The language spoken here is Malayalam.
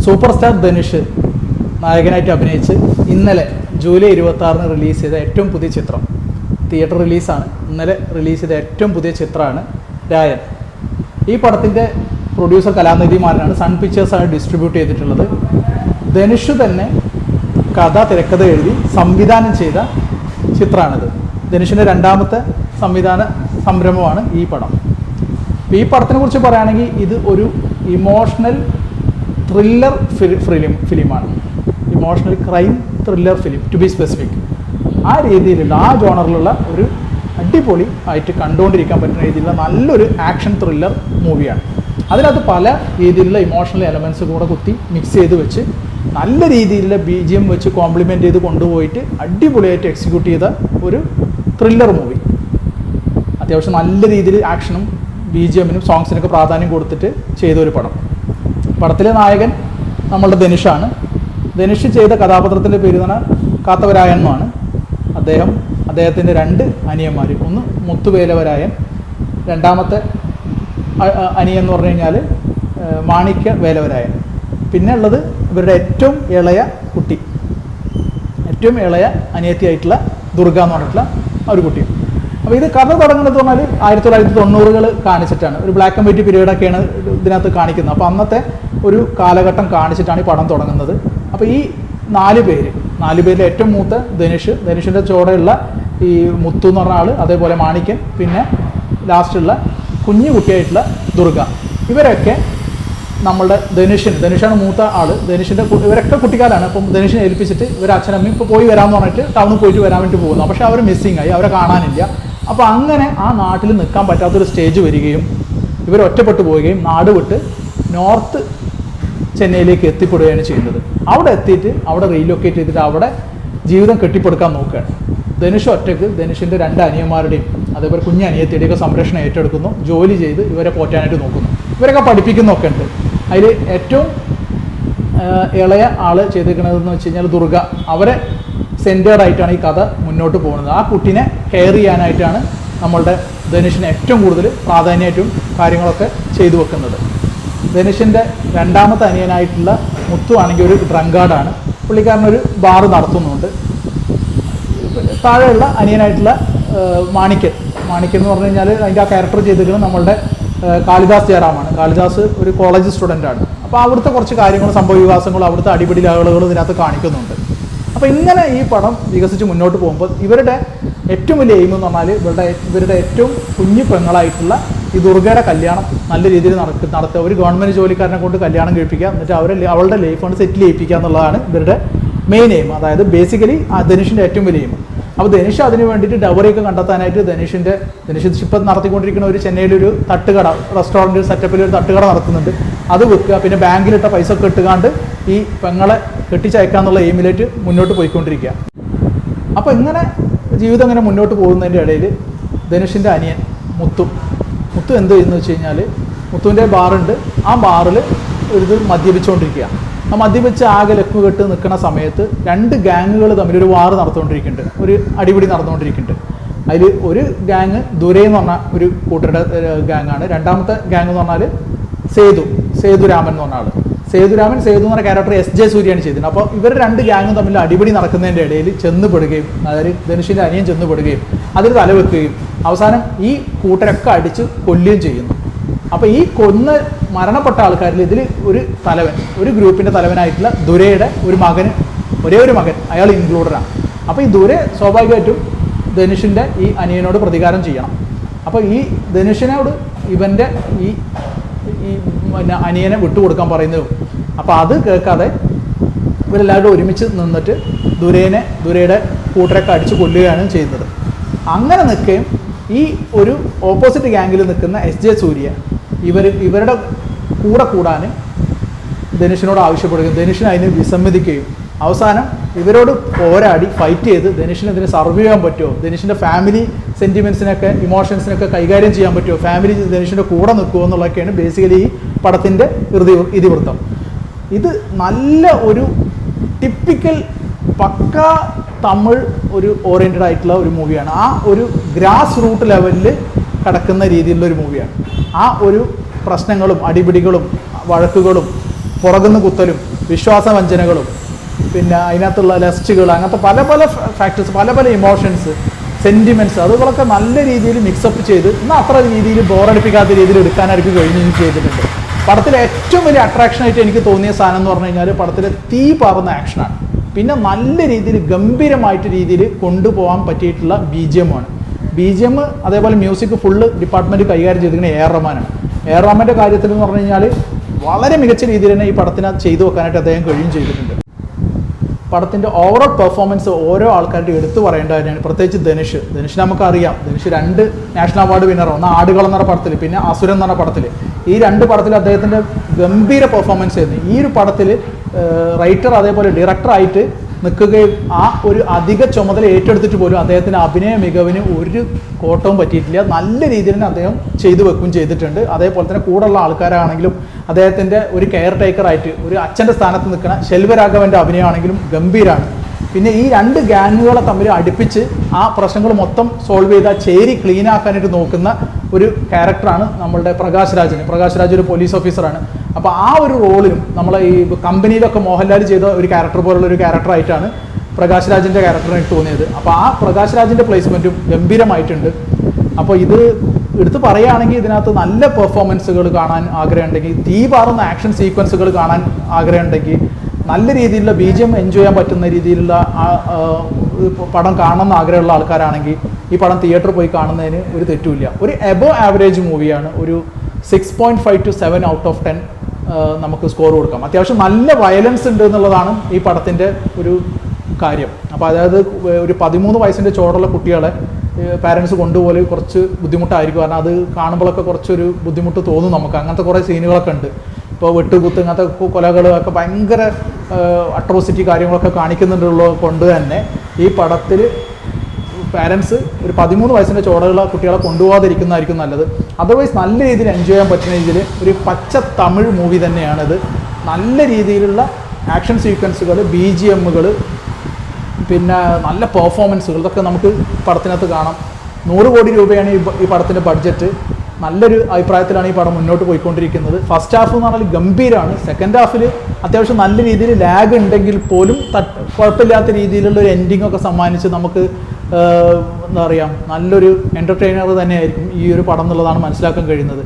സൂപ്പർ സ്റ്റാർ ധനുഷ് നായകനായിട്ട് അഭിനയിച്ച് ഇന്നലെ ജൂലൈ 26 റിലീസ് ചെയ്ത ഏറ്റവും പുതിയ ചിത്രം, തിയേറ്റർ റിലീസാണ്, ഇന്നലെ റിലീസ് ചെയ്ത ഏറ്റവും പുതിയ ചിത്രമാണ് രായൻ. ഈ പടത്തിൻ്റെ പ്രൊഡ്യൂസർ കലാനിധി മാരനാണ്, സൺ പിക്ചേഴ്സാണ് ഡിസ്ട്രിബ്യൂട്ട് ചെയ്തിട്ടുള്ളത്. ധനുഷ് തന്നെ കഥ തിരക്കഥ എഴുതി സംവിധാനം ചെയ്ത ചിത്രമാണിത്. ധനുഷിൻ്റെ രണ്ടാമത്തെ സംവിധാന സംരംഭമാണ് ഈ പടം. ഈ പടത്തിനെ കുറിച്ച് പറയുകയാണെങ്കിൽ ഇത് ഒരു ഇമോഷണൽ ത്രില്ലർ ഫിലിമാണ്. Emotional crime thriller film to be specific. ആ രീതിയിലുള്ള ആ ജോണറിലുള്ള ഒരു അടിപൊളി ആയിട്ട് കണ്ടുകൊണ്ടിരിക്കാൻ പറ്റുന്ന രീതിയിലുള്ള നല്ലൊരു ആക്ഷൻ ത്രില്ലർ മൂവിയാണ്. അതിനകത്ത് പല രീതിയിലുള്ള ഇമോഷണൽ എലമെൻറ്റ്സ് കൂടെ കുത്തി മിക്സ് ചെയ്ത് വെച്ച് നല്ല രീതിയിലുള്ള BGM വെച്ച് കോംപ്ലിമെൻ്റ് ചെയ്ത് കൊണ്ടുപോയിട്ട് അടിപൊളിയായിട്ട് എക്സിക്യൂട്ട് ചെയ്ത ഒരു ത്രില്ലർ മൂവി. അത്യാവശ്യം നല്ല രീതിയിൽ ആക്ഷനും BGMനും സോങ്സിനൊക്കെ പ്രാധാന്യം കൊടുത്തിട്ട് ചെയ്തൊരു പടം. പടത്തിലെ നായകൻ നമ്മളുടെ ധനുഷാണ്. ധനുഷ് ചെയ്ത കഥാപാത്രത്തിൻ്റെ പേര് തന്നെ കാത്തവരായൻ എന്നാണ്. അദ്ദേഹത്തിൻ്റെ 2 അനിയന്മാർ, ഒന്ന് മുത്തുവേലവരായൻ, രണ്ടാമത്തെ അനിയൻ എന്ന് പറഞ്ഞു കഴിഞ്ഞാൽ മാണിക്യ വേലവരായൻ. പിന്നെ ഉള്ളത് ഇവരുടെ ഏറ്റവും ഇളയ കുട്ടി, ഏറ്റവും ഇളയ അനിയത്തിയായിട്ടുള്ള ദുർഗ എന്ന് പറഞ്ഞിട്ടുള്ള ഒരു കുട്ടി. അപ്പോൾ ഇത് കഥ തുടങ്ങുന്നത് പറഞ്ഞാൽ 1990-കൾ കാണിച്ചിട്ടാണ്. ഒരു ബ്ലാക്ക് ആൻഡ് വൈറ്റ് പീരീഡൊക്കെയാണ് ഇതിനകത്ത് കാണിക്കുന്നത്. അപ്പോൾ അന്നത്തെ ഒരു കാലഘട്ടം കാണിച്ചിട്ടാണ് ഈ പടം തുടങ്ങുന്നത്. അപ്പോൾ ഈ 4 പേരിൽ ഏറ്റവും മൂത്ത ധനുഷിൻ്റെ ചോടെയുള്ള ഈ മുത്തു എന്ന് പറഞ്ഞ ആൾ, അതേപോലെ മാണിക്യൻ, പിന്നെ ലാസ്റ്റുള്ള കുഞ്ഞു കുട്ടിയായിട്ടുള്ള ദുർഗ. ഇവരൊക്കെ നമ്മളുടെ ധനുഷാണ് മൂത്ത ആൾ. ഇവരൊക്കെ കുട്ടിക്കാലാണ്. അപ്പം ധനുഷിനെ ഏൽപ്പിച്ചിട്ട് ഇവർ അച്ഛനമ്മയും ഇപ്പോൾ പോയി വരാമെന്ന് പറഞ്ഞിട്ട് ടൗണിൽ പോയിട്ട് വരാൻ വേണ്ടി പോകുന്നു. പക്ഷേ അവർ മിസ്സിങ് ആയി, അവരെ കാണാനില്ല. അപ്പോൾ അങ്ങനെ ആ നാട്ടിൽ നിൽക്കാൻ പറ്റാത്തൊരു സ്റ്റേജ് വരികയും ഇവർ ഒറ്റപ്പെട്ടു പോവുകയും നാട് വിട്ട് നോർത്ത് ചെന്നൈയിലേക്ക് എത്തിപ്പെടുകയാണ് ചെയ്യുന്നത്. അവിടെ എത്തിയിട്ട് അവിടെ റീലൊക്കേറ്റ് ചെയ്തിട്ട് അവിടെ ജീവിതം കെട്ടിപ്പടുക്കാൻ നോക്കുകയാണ്. ധനുഷ് ഒറ്റയ്ക്ക് ധനുഷിൻ്റെ 2 അനിയന്മാരുടെയും അതേപോലെ കുഞ്ഞ് അനിയത്തിയുടെയൊക്കെ സംരക്ഷണം ഏറ്റെടുക്കുന്നു. ജോലി ചെയ്ത് ഇവരെ പോറ്റാനായിട്ട് നോക്കുന്നു. ഇവരൊക്കെ പഠിപ്പിക്കുന്നൊക്കെ ഉണ്ട്. അതിൽ ഏറ്റവും ഇളയ ആൾ ചെയ്തിരിക്കുന്നതെന്ന് വെച്ച് കഴിഞ്ഞാൽ ദുർഗ. അവരെ സെൻറ്റേർഡായിട്ടാണ് ഈ കഥ മുന്നോട്ട് പോകുന്നത്. ആ കുട്ടീനെ കെയർ ചെയ്യാനായിട്ടാണ് നമ്മളുടെ ധനുഷിന് ഏറ്റവും കൂടുതൽ പ്രാധാന്യമായിട്ടും കാര്യങ്ങളൊക്കെ ചെയ്തു വെക്കുന്നത്. ധനുഷിൻ്റെ രണ്ടാമത്തെ അനിയനായിട്ടുള്ള മുത്തു ആണെങ്കിൽ ഒരു ഡ്രങ്കാർഡാണ്. പുള്ളിക്കാരനൊരു ബാറ് നടത്തുന്നുണ്ട്. താഴെയുള്ള അനിയനായിട്ടുള്ള മാണിക്യൻ എന്ന് പറഞ്ഞു കഴിഞ്ഞാൽ അതിൻ്റെ ആ ക്യാരക്ടർ ചെയ്തിരിക്കുന്നത് നമ്മളുടെ കാളിദാസ് ജയറാമാണ്. കാളിദാസ് ഒരു കോളേജ് സ്റ്റുഡൻ്റാണ്. അപ്പോൾ അവിടുത്തെ കുറച്ച് കാര്യങ്ങളും സംഭവ വികാസങ്ങളും അവിടുത്തെ അടിപിടി ലാളുകളും ഇതിനകത്ത് കാണിക്കുന്നുണ്ട്. അപ്പോൾ ഇങ്ങനെ ഈ പടം വികസിച്ച് മുന്നോട്ട് പോകുമ്പോൾ ഇവരുടെ ഏറ്റവും വലിയ എയിം എന്ന് പറഞ്ഞാൽ ഇവരുടെ ഏറ്റവും കുഞ്ഞു പെങ്ങളായിട്ടുള്ള ഈ ദുർഗയുടെ കല്യാണം നല്ല രീതിയിൽ നടത്തുക, ഒരു ഗവൺമെൻറ് ജോലിക്കാരനെ കൊണ്ട് കല്യാണം കഴിപ്പിക്കുക, എന്നിട്ട് അവളുടെ ലൈഫ് കൊണ്ട് സെറ്റിൽ ചെയ്യിപ്പിക്കുക എന്നുള്ളതാണ് ഇവരുടെ മെയിൻ എയിം. അതായത് ബേസിക്കലി ധനുഷിൻ്റെ ഏറ്റവും വലിയ എയിം. അപ്പോൾ ധനുഷ് അതിന് വേണ്ടിയിട്ട് ഡവറിയൊക്കെ കണ്ടെത്താനായിട്ട് ധനുഷ് ഇപ്പം നടത്തിക്കൊണ്ടിരിക്കുന്ന ഒരു ചെന്നൈയിലൊരു തട്ടുകട, റെസ്റ്റോറൻറ്റ് സെറ്റപ്പിൽ ഒരു തട്ടുകട നടത്തുന്നുണ്ട്. അത് വെക്കുക, പിന്നെ ബാങ്കിലിട്ട പൈസ ഒക്കെ ഇട്ടുകാണ്ട് ഈ പെങ്ങളെ കെട്ടിച്ചയക്കാന്നുള്ള എയിമിലേക്ക് മുന്നോട്ട് പോയിക്കൊണ്ടിരിക്കുക. അപ്പോൾ ഇങ്ങനെ ജീവിതം ഇങ്ങനെ മുന്നോട്ട് പോകുന്നതിൻ്റെ ഇടയിൽ ധനുഷിൻ്റെ അനിയൻ മുത്തു എന്ത് ചെയ്യുന്നു വെച്ച് കഴിഞ്ഞാൽ, മുത്തുവിൻ്റെ ബാറുണ്ട്. ആ ബാറിൽ ഒരു മദ്യപിച്ചുകൊണ്ടിരിക്കുക. ആ മദ്യപിച്ച് ആകെ ലക്ക് കെട്ട് നിൽക്കുന്ന സമയത്ത് 2 ഗ്യാങ്ങുകൾ തമ്മിലൊരു വാറ് നടന്നുകൊണ്ടിരിക്കുന്നുണ്ട്, ഒരു അടിപിടി നടന്നുകൊണ്ടിരിക്കുന്നുണ്ട്. അതിൽ ഒരു ഗ്യാങ് ദുരൈ എന്ന് പറഞ്ഞ ഒരു കൂട്ടരുടെ ഗ്യാങ്ങാണ്. രണ്ടാമത്തെ ഗ്യാങ് എന്ന് പറഞ്ഞാൽ സേതുരാമൻ എന്ന് പറഞ്ഞ ആൾ. സേതു എന്ന് പറഞ്ഞ ക്യാരക്ടർ SJ സൂര്യയാണ് ചെയ്തിരുന്നത്. അപ്പോൾ ഇവർ 2 ഗ്യാങ്ങും തമ്മിൽ അടിപിടി നടക്കുന്നതിൻ്റെ ഇടയിൽ ചെന്നുപെടുകയും, അതായത് ധനുഷിൻ്റെ അനിയൻ ചെന്നുപെടുകയും അതിൽ തലവെക്കുകയും അവസാനം ഈ കൂട്ടരൊക്കെ അടിച്ച് കൊല്ലുകയും ചെയ്യുന്നു. അപ്പോൾ ഈ മരണപ്പെട്ട ആൾക്കാരിൽ ഇതിൽ ഒരു ഗ്രൂപ്പിൻ്റെ തലവനായിട്ടുള്ള ദുരൈയുടെ ഒരേ ഒരു മകൻ അയാൾ ഇൻക്ലൂഡഡാണ്. അപ്പോൾ ഈ ദുരൈ സ്വാഭാവികമായിട്ടും ധനുഷിൻ്റെ ഈ അനിയനോട് പ്രതികാരം ചെയ്യണം. അപ്പോൾ ഈ ധനുഷിനോട് ഇവൻ്റെ ഈ അനിയനെ വിട്ടുകൊടുക്കാൻ പറയുന്നതും. അപ്പോൾ അത് കേൾക്കാതെ ഇവരെല്ലാവരും ഒരുമിച്ച് നിന്നിട്ട് ദുരൈയുടെ കൂട്ടരൊക്കെ അടിച്ച് കൊല്ലുകയാണ് ചെയ്യുന്നത്. അങ്ങനെ നിൽക്കുകയും ഈ ഒരു ഓപ്പോസിറ്റ് ഗ്യാങ്ങിൽ നിൽക്കുന്ന SJ സൂര്യ ഇവരുടെ കൂടാൻ ധനുഷിനോട് ആവശ്യപ്പെടുകയും ധനുഷിന് അതിന് വിസമ്മതിക്കുകയും അവസാനം ഇവരോട് പോരാടി ഫൈറ്റ് ചെയ്ത് ധനുഷിന് ഇതിനെ സർവ് ചെയ്യാൻ പറ്റുമോ, ധനുഷിൻ്റെ ഫാമിലി സെൻറ്റിമെൻറ്റ്സിനൊക്കെ ഇമോഷൻസിനൊക്കെ കൈകാര്യം ചെയ്യാൻ പറ്റുമോ, ഫാമിലി ധനുഷിൻ്റെ കൂടെ നിൽക്കുമോ എന്നുള്ളതൊക്കെയാണ് ബേസിക്കലി ഈ പടത്തിൻ്റെ ഇതിവൃത്തം. ഇത് നല്ല ഒരു ടിപ്പിക്കൽ പക്ക തമിഴ് ഒരു ഓറിയൻറ്റഡ് ആയിട്ടുള്ള ഒരു മൂവിയാണ്. ആ ഒരു ഗ്രാസ് റൂട്ട് ലെവലിൽ കിടക്കുന്ന രീതിയിലുള്ള ഒരു മൂവിയാണ്. ആ ഒരു പ്രശ്നങ്ങളും അടിപിടികളും വഴക്കുകളും പുറകുന്ന് കുത്തലും വിശ്വാസവഞ്ചനകളും പിന്നെ അതിനകത്തുള്ള ലെസ്റ്റുകൾ, അങ്ങനത്തെ പല പല ഫാക്ടേഴ്സ്, പല പല ഇമോഷൻസ്, സെൻറ്റിമെൻറ്റ്സ്, അതുകളൊക്കെ നല്ല രീതിയിൽ മിക്സപ്പ് ചെയ്ത് എന്നാൽ അത്ര രീതിയിൽ ബോറടിപ്പിക്കാത്ത രീതിയിൽ എടുക്കാനായിരിക്കും കഴിഞ്ഞ് ചെയ്തിട്ടുണ്ട്. പടത്തിലെ ഏറ്റവും വലിയ അട്രാക്ഷനായിട്ട് എനിക്ക് തോന്നിയ സാധനം എന്ന് പറഞ്ഞു കഴിഞ്ഞാൽ പടത്തിലെ തീ പാറുന്ന ആക്ഷനാണ്. പിന്നെ നല്ല രീതിയിൽ ഗംഭീരമായിട്ട് രീതിയിൽ കൊണ്ടുപോകാൻ പറ്റിയിട്ടുള്ള BGM ആണ്. BGM അതേപോലെ മ്യൂസിക് ഫുള്ള് ഡിപ്പാർട്ട്മെൻറ്റ് കൈകാര്യം ചെയ്തിരിക്കുന്നത് AR റഹ്മാനാണ്. AR റഹ്മാൻ്റെ കാര്യത്തിൽ എന്ന് പറഞ്ഞു കഴിഞ്ഞാൽ വളരെ മികച്ച രീതിയിൽ തന്നെ ഈ പടത്തിനെ ചെയ്തു വെക്കാനായിട്ട് അദ്ദേഹം കഴിയും ചെയ്തിട്ടുണ്ട്. പടത്തിൻ്റെ ഓവറോൾ പെർഫോമൻസ് ഓരോ ആൾക്കാരുടെ എടുത്തു പറയേണ്ട കാര്യമാണ്. പ്രത്യേകിച്ച് ധനുഷ് നമുക്കറിയാം, ധനുഷ് 2 നാഷണൽ അവാർഡ് വിന്നർ, ഒന്ന് ആടുകൾ എന്ന് പറഞ്ഞ പടത്തിൽ, പിന്നെ അസുരൻ എന്ന് പറഞ്ഞ പടത്തിൽ. ഈ 2 പടത്തിൽ അദ്ദേഹത്തിൻ്റെ ഗംഭീര പെർഫോമൻസ് ആയിരുന്നു. ഈ ഒരു പടത്തിൽ റൈറ്റർ അതേപോലെ ഡയറക്ടറായിട്ട് നിൽക്കുകയും ആ ഒരു അധിക ചുമതല ഏറ്റെടുത്തിട്ട് പോലും അദ്ദേഹത്തിൻ്റെ അഭിനയ മികവിന് ഒരു കോട്ടവും പറ്റിയിട്ടില്ല. നല്ല രീതിയിൽ തന്നെ അദ്ദേഹം ചെയ്തു വെക്കുകയും ചെയ്തിട്ടുണ്ട്. അതേപോലെ തന്നെ കൂടെയുള്ള ആൾക്കാരാണെങ്കിലും അദ്ദേഹത്തിൻ്റെ ഒരു കെയർ ടേക്കറായിട്ട് ഒരു അച്ഛൻ്റെ സ്ഥാനത്ത് നിൽക്കുന്ന ശെൽവരാഘവൻ്റെ അഭിനയമാണെങ്കിലും ഗംഭീരമാണ്. പിന്നെ ഈ 2 ഗ്യാങ്ങുകളെ തമ്മിൽ അടുപ്പിച്ച് ആ പ്രശ്നങ്ങൾ മൊത്തം സോൾവ് ചെയ്ത് ആ ചേരി ക്ലീൻ ആക്കാനായിട്ട് നോക്കുന്ന ഒരു ക്യാരക്ടറാണ് നമ്മളുടെ പ്രകാശ് രാജ് ഒരു പോലീസ് ഓഫീസറാണ്. അപ്പോൾ ആ ഒരു റോളിലും നമ്മളെ ഈ കമ്പനിയിലൊക്കെ മോഹൻലാൽ ചെയ്ത ഒരു ക്യാരക്ടർ പോലുള്ള ഒരു ക്യാരക്ടറായിട്ടാണ് പ്രകാശ് രാജിൻ്റെ ക്യാരക്ടറിന് തോന്നിയത്. അപ്പോൾ ആ പ്രകാശ് രാജിൻ്റെ പ്ലേസ്മെൻറ്റും ഗംഭീരമായിട്ടുണ്ട്. അപ്പോൾ ഇത് എടുത്ത് പറയുകയാണെങ്കിൽ ഇതിനകത്ത് നല്ല പെർഫോമൻസുകൾ കാണാൻ ആഗ്രഹമുണ്ടെങ്കിൽ, തീ പാറുന്ന ആക്ഷൻ സീക്വൻസുകൾ കാണാൻ ആഗ്രഹമുണ്ടെങ്കിൽ, നല്ല രീതിയിലുള്ള BGM എൻജോയ് ചെയ്യാൻ പറ്റുന്ന രീതിയിലുള്ള പടം കാണണമെന്ന് ആഗ്രഹമുള്ള ആൾക്കാരാണെങ്കിൽ ഈ പടം തിയേറ്ററിൽ പോയി കാണുന്നതിന് ഒരു തെറ്റുമില്ല. ഒരു എബോ ആവറേജ് മൂവിയാണ്. ഒരു 6.5 to 7 ഔട്ട് ഓഫ് 10 നമുക്ക് സ്കോർ കൊടുക്കാം. അത്യാവശ്യം നല്ല വയലൻസ് ഉണ്ട് എന്നുള്ളതാണ് ഈ പടത്തിൻ്റെ ഒരു കാര്യം. അപ്പോൾ അതായത് ഒരു 13 വയസ്സിൻ്റെ ചോടുള്ള കുട്ടികളെ പാരൻസ് കൊണ്ടുപോലെ കുറച്ച് ബുദ്ധിമുട്ടായിരിക്കും. കാരണം അത് കാണുമ്പോഴൊക്കെ കുറച്ചൊരു ബുദ്ധിമുട്ട് തോന്നും നമുക്ക്. അങ്ങനത്തെ കുറേ സീനുകളൊക്കെ ഉണ്ട്. ഇപ്പോൾ വെട്ടുകുത്ത്, ഇങ്ങനത്തെ കൊലകളൊക്കെ ഭയങ്കര അട്രോസിറ്റി കാര്യങ്ങളൊക്കെ കാണിക്കുന്നുണ്ടുള്ളത് കൊണ്ട് തന്നെ ഈ പടത്തിൽ പാരൻസ് ഒരു 13 വയസ്സിൻ്റെ ചോടുള്ള കുട്ടികളെ കൊണ്ടുപോകാതിരിക്കുന്നതായിരിക്കും നല്ലത്. അതർവൈസ് നല്ല രീതിയിൽ എൻജോയ് ചെയ്യാൻ പറ്റുന്ന രീതിയിൽ ഒരു പച്ച തമിഴ് മൂവി തന്നെയാണിത്. നല്ല രീതിയിലുള്ള ആക്ഷൻ സീക്വൻസുകൾ, BGMകൾ, പിന്നെ നല്ല പെർഫോമൻസുകൾ, ഇതൊക്കെ നമുക്ക് പടത്തിനകത്ത് കാണാം. 100 കോടി രൂപയാണ് ഈ പടത്തിൻ്റെ ബഡ്ജറ്റ്. നല്ലൊരു അഭിപ്രായത്തിലാണ് ഈ പടം മുന്നോട്ട് പോയിക്കൊണ്ടിരിക്കുന്നത്. ഫസ്റ്റ് ഹാഫ് എന്ന് പറഞ്ഞാൽ ഗംഭീരമാണ്. സെക്കൻഡ് ഹാഫിൽ അത്യാവശ്യം നല്ല രീതിയിൽ ലാഗ് ഉണ്ടെങ്കിൽ പോലും കുഴപ്പമില്ലാത്ത രീതിയിലുള്ള ഒരു എൻഡിങ് ഒക്കെ സമ്മാനിച്ച് നമുക്ക് എന്താ പറയുക, നല്ലൊരു എൻ്റർടൈനർ തന്നെയായിരിക്കും ഈ ഒരു പടം എന്നുള്ളതാണ് മനസ്സിലാക്കാൻ കഴിയുന്നത്.